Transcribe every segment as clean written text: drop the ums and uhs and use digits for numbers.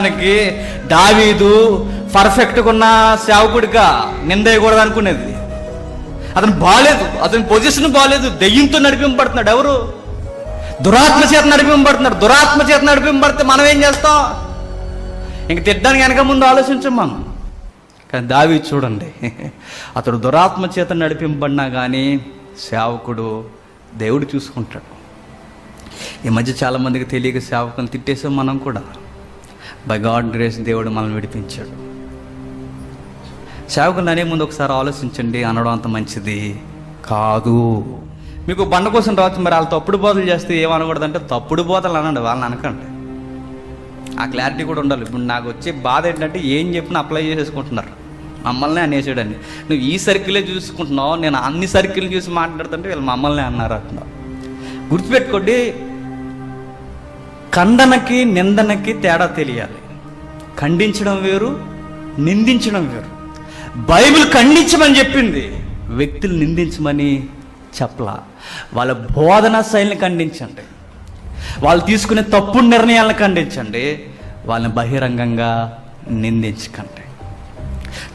మనకి దావీదు పర్ఫెక్ట్గా ఉన్న సేవకుడిగా నిందేయకూడదు అనుకునేది. అతను బాలేదు, అతని పొజిషన్ బాలేదు. దెయ్యంతో నడిపింపబడుతున్నాడు. ఎవరు? దురాత్మ చేత నడిపింపబడుతున్నాడు. దురాత్మ చేత నడిపింపబడితే మనం ఏం చేస్తాం? ఇంక తిట్టడానికి వెనక ముందు ఆలోచించం మనం. కానీ దావీదు చూడండి, అతడు దురాత్మ చేత నడిపింపబడినా కానీ సేవకుడు దేవుడు చూసుకుంటాడు. ఈ మధ్య చాలామందికి తెలియక సేవకుని తిట్టేసాం మనం కూడా. బై గాడ్ గ్రేస్ దేవుడు మనల్ని విడిపించాడు. సేవకులు అనే ముందు ఒకసారి ఆలోచించండి, అనడం అంత మంచిది కాదు. మీకు బండ కోసం రావచ్చు, మరి వాళ్ళు తప్పుడు బోధలు చేస్తే ఏమనకూడదంటే తప్పుడు బోధలు అనండి, వాళ్ళని అనకండి. ఆ క్లారిటీ కూడా ఉండాలి. ఇప్పుడు నాకు వచ్చే బాధ ఏంటంటే ఏం చెప్పినా అప్లై చేసేసుకుంటున్నారు, మమ్మల్ని అనేసాడని. నువ్వు ఈ సర్కిలే చూసుకుంటున్నావు, నేను అన్ని సర్కిల్ చూసి మాట్లాడుతుంటే వీళ్ళు మమ్మల్ని అన్నారు అంటున్నావు. గుర్తుపెట్టుకోండి, ఖండనకి నిందనకి తేడా తెలియాలి. ఖండించడం వేరు, నిందించడం వేరు. బైబిల్ ఖండించమని చెప్పింది, వ్యక్తులు నిందించమని చెప్పలా. వాళ్ళ బోధన శైలిని ఖండించండి, వాళ్ళు తీసుకునే తప్పుడు నిర్ణయాలను ఖండించండి, వాళ్ళని బహిరంగంగా నిందించకండి.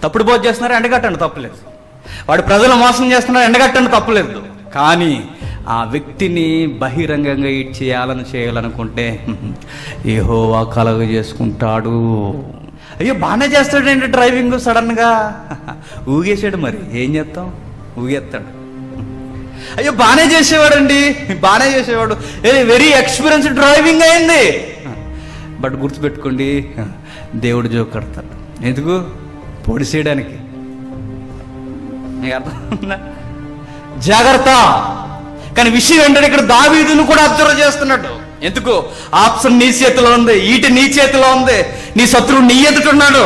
తప్పుడు బోధ చేస్తున్నారు, ఎండగట్టండి, తప్పులేదు. వాడు ప్రజలు మోసం చేస్తున్నారు, ఎండగట్టండి, తప్పులేదు. కానీ ఆ వ్యక్తిని బహిరంగంగా చేయాలనుకుంటే యెహోవా కలుగ చేసుకుంటాడు. అయ్యో బాగానే చేస్తాడండి డ్రైవింగ్, సడన్గా ఊగేసాడు, మరి ఏం చేస్తాం? ఊగేస్తాడు. అయ్యో బాగానే చేసేవాడండి, బాగానే చేసేవాడు, వెరీ ఎక్స్పీరియన్స్ డ్రైవింగ్ అయింది. బట్ గుర్తుపెట్టుకోండి, దేవుడు జోకడతాడు. ఎందుకు? పొడిసేయడానికి. మీకు అర్థం? జాగ్రత్త. కానీ విషయం ఏంటంటే ఇక్కడ దావీదును కూడా అబ్జర్వ్ చేస్తున్నాడు. ఎందుకు? ఆప్షన్ నీ చేతిలో ఉంది, ఈట నీ చేతిలో ఉంది, నీ శత్రువు నీ ఎదుట ఉన్నాడు.